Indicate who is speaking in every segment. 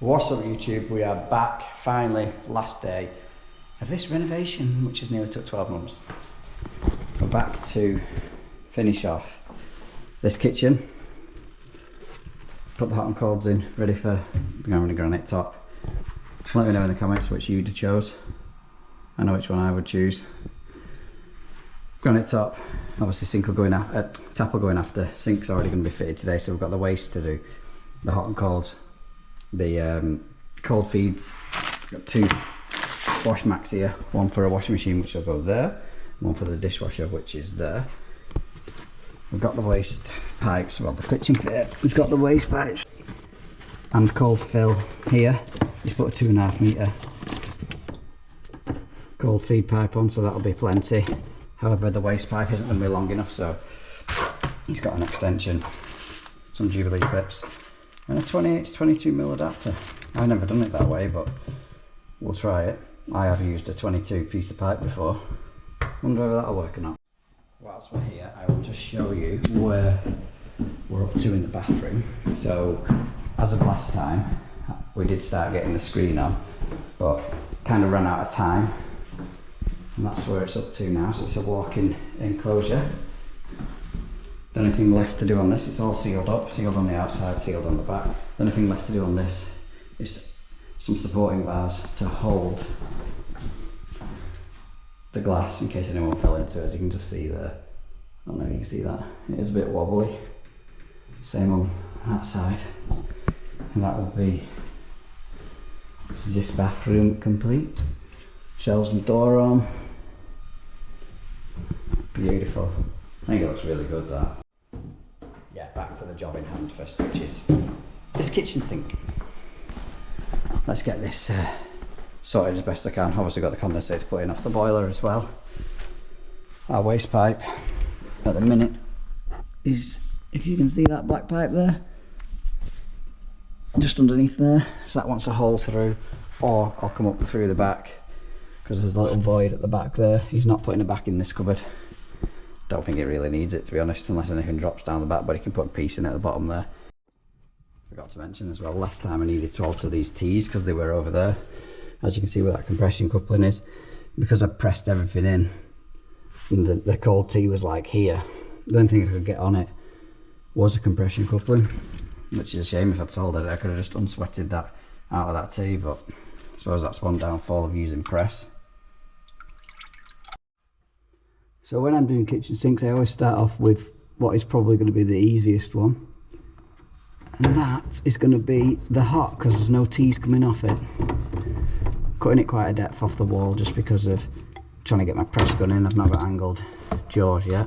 Speaker 1: What's up YouTube, we are back finally, last day of this renovation which has nearly took 12 months. We're back to finish off this kitchen, put the hot and colds in, ready for going to granite top. Let me know in the comments which you'd chose. I know which one I would choose. Granite top, obviously sink will go in tap will go in after. Sink's already going to be fitted today, so we've got the waste to do, the hot and colds. The cold feeds, got two wash mats here, one for a washing machine which will go there, one for the dishwasher which is there. We've got the waste pipes, well the kitchen fit, it's got the waste pipes and cold fill here. He's put a 2.5 metre cold feed pipe on, so that'll be plenty. However, the waste pipe isn't going to be long enough, so he's got an extension, some Jubilee clips and a 28 to 22mm adapter. I've never done it that way, but we'll try it. I have used a 22 piece of pipe before. Wonder whether that'll work or not. Whilst we're here, I will just show you where we're up to in the bathroom. So, as of last time, we did start getting the screen on, but kind of ran out of time. And that's where it's up to now, so it's a walk-in enclosure. The only thing left to do on this, it's all sealed up, sealed on the outside, sealed on the back. The only thing left to do on this is some supporting bars to hold the glass in case anyone fell into it. As you can just see there, I don't know if you can see that, it is a bit wobbly. Same on that side. And that will be this bathroom complete. Shelves and door on. Beautiful. I think it looks really good, that. Yeah, back to the job in hand first, which is this kitchen sink. Let's get this sorted as best I can. Obviously got the condensator put in off the boiler as well. Our waste pipe at the minute is, if you can see that black pipe there, just underneath there. So that wants a hole through, or I'll come up through the back because there's a little void at the back there. He's not putting it back in this cupboard. Don't think it really needs it, to be honest, unless anything drops down the back, but he can put a piece in at the bottom there. Forgot to mention as well, last time I needed to alter these T's because they were over there. As you can see where that compression coupling is, because I pressed everything in, and the cold T was like here. The only thing I could get on it was a compression coupling, which is a shame. If I'd soldered it, I could have just unsweated that out of that T, but I suppose that's one downfall of using press. So when I'm doing kitchen sinks, I always start off with what is probably going to be the easiest one, and that is going to be the hot, because there's no T's coming off it. Cutting it quite a depth off the wall just because of trying to get my press gun in. I've not got angled jaws yet.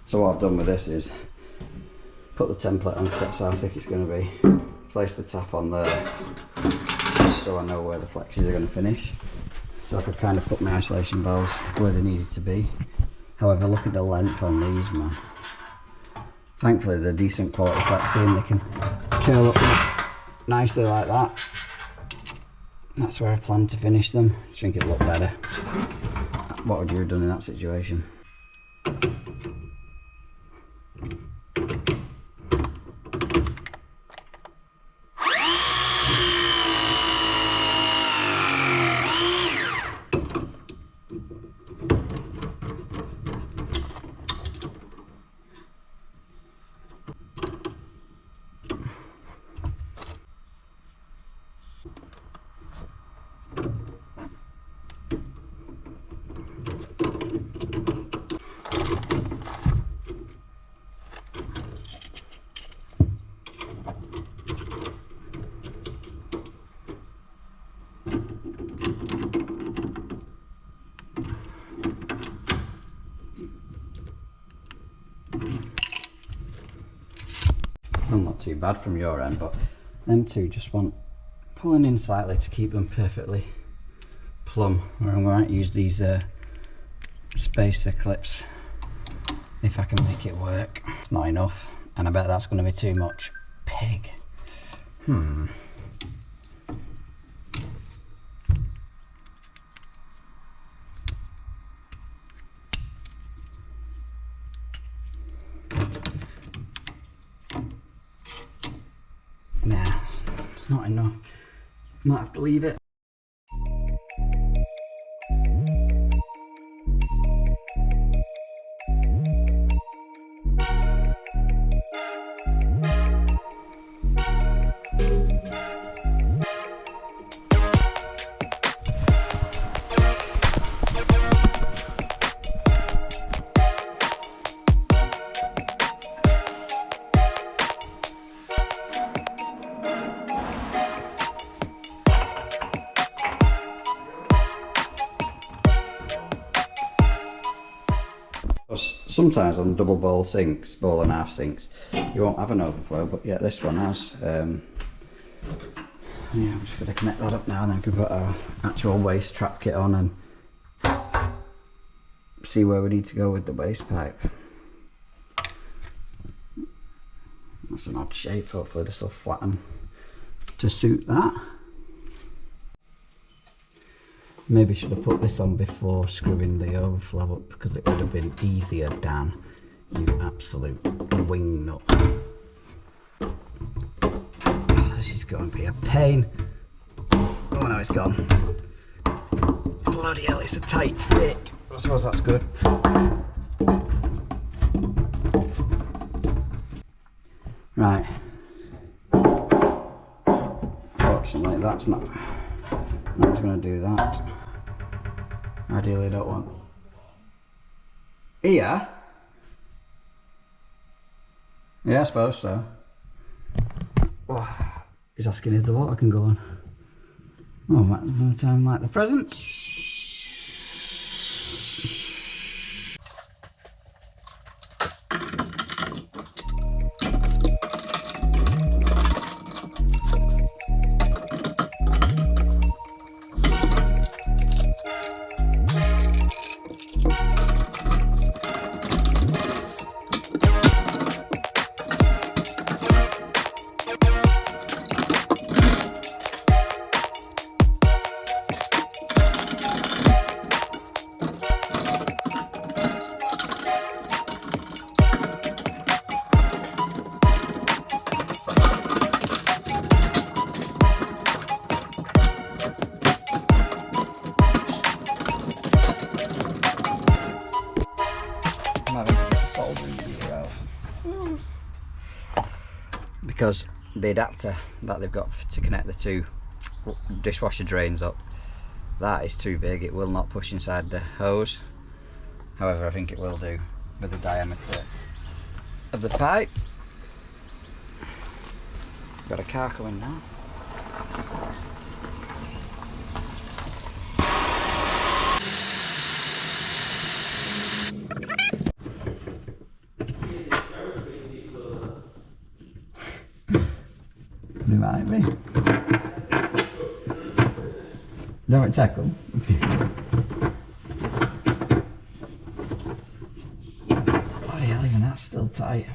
Speaker 1: So what I've done with this is put the template on, because that's how thick it's going to be. Place the tap on there, just so I know where the flexes are going to finish. So I could kind of put my isolation valves where they needed to be. However, look at the length on these, man. Thankfully they're decent quality flexi and they can curl up nicely like that. That's where I plan to finish them. I think it'll look better. What would you have done in that situation? Well, not too bad from your end, but them two just want pulling in slightly to keep them perfectly plumb. Or I might use these space the clips if I can make it work. It's not enough, and I bet that's going to be too much. Pig. Nah, it's not enough. Might have to leave it. Sometimes on double bowl sinks, bowl and half sinks, you won't have an overflow, but yeah, this one has. Yeah, I'm just going to connect that up now, and then we can put our actual waste trap kit on and see where we need to go with the waste pipe. That's an odd shape, hopefully this will flatten to suit that. Maybe should have put this on before screwing the overflow up, because it would have been easier, Dan. You absolute wingnut. Oh, this is going to be a pain. Oh no, it's gone. Bloody hell, it's a tight fit. I suppose that's good. Right. Fortunately, that's not... I was going to do that. Ideally, I don't want... Here? Yeah, I suppose so. Oh, he's asking if the water can go on. Oh, no time like the present. Because the adapter that they've got to connect the two dishwasher drains up, that is too big. It will not push inside the hose. However, I think it will do with the diameter of the pipe. Got a car coming now. They might be. Don't tackle. Bloody hell, even that's still tight.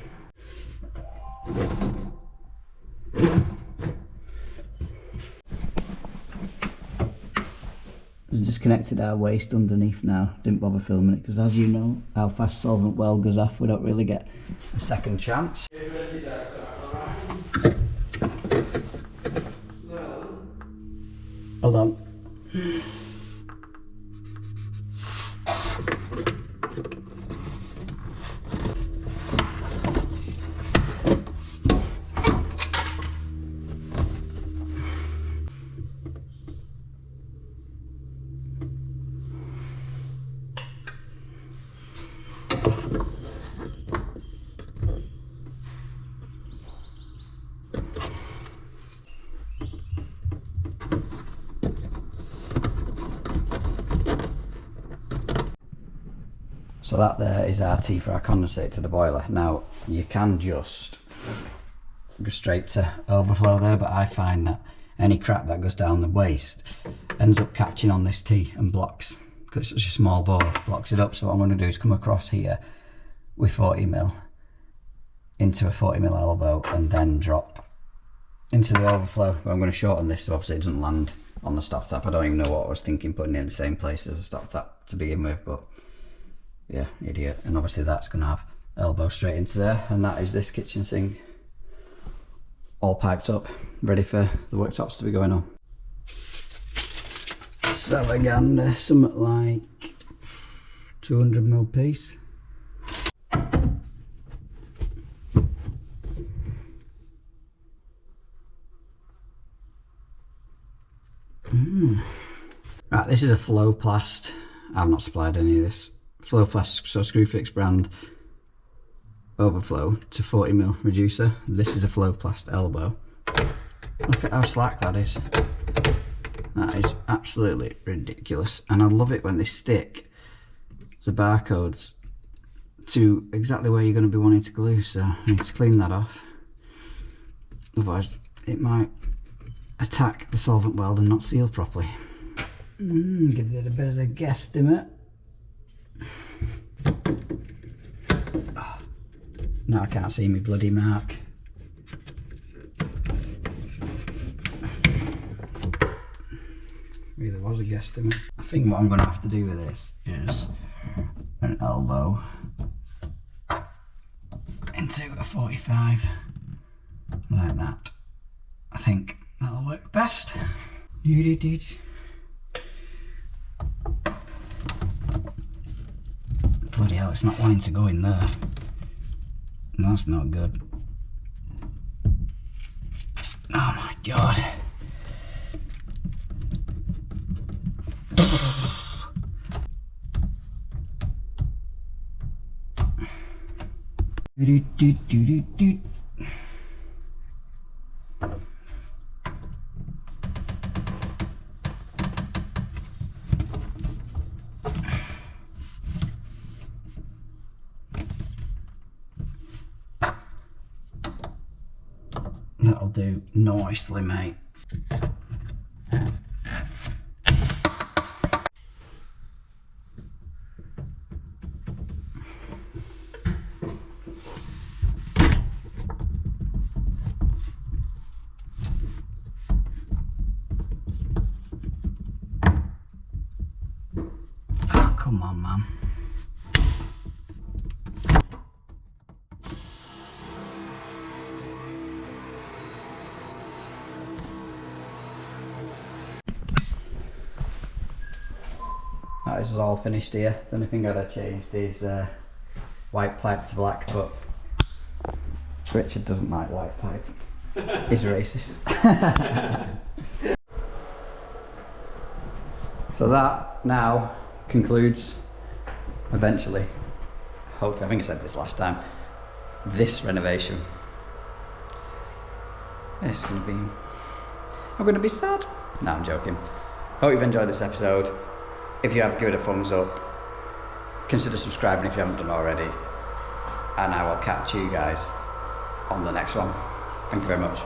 Speaker 1: We just connected our waste underneath now. Didn't bother filming it because, as you know, how fast solvent well goes off, we don't really get a second chance. Hold on. So that there is RT for our condensate to the boiler. Now you can just go straight to overflow there, but I find that any crap that goes down the waste ends up catching on this T and blocks because it's such a small bore, locks it up. So what I'm going to do is come across here with 40mm into a 40mm elbow and then drop into the overflow. But I'm going to shorten this so obviously it doesn't land on the stop tap. I don't even know what I was thinking putting it in the same place as the stop tap to begin with, but yeah, idiot. And obviously that's going to have elbow straight into there, and that is this kitchen sink all piped up, ready for the worktops to be going on. Savaganda, something like 200mm piece. Right, this is a Flowplast. I've not supplied any of this. Flowplast, so Screwfix brand overflow to 40mm reducer. This is a Flowplast elbow. Look at how slack that is. That is absolutely ridiculous. And I love it when they stick the barcodes to exactly where you're going to be wanting to glue. So I need to clean that off. Otherwise it might attack the solvent weld and not seal properly. Give it a bit of a guesstimate. Oh, now I can't see me bloody mark. Really was a guesstimate. I think what I'm going to have to do with this is an elbow into a 45 like that. I think that'll work best. Bloody hell, it's not wanting to go in there. That's not good. Oh my god. That'll do nicely, mate. Oh, come on, man. That is all finished here. The only thing I'd changed is white pipe to black, but Richard doesn't like white pipe. He's racist. So that now concludes, eventually, hopefully, I think I said this last time, this renovation. It's gonna be, I'm gonna be sad. No, I'm joking. Hope you've enjoyed this episode. If you have, give it a thumbs up. Consider subscribing if you haven't done already. And I will catch you guys on the next one. Thank you very much.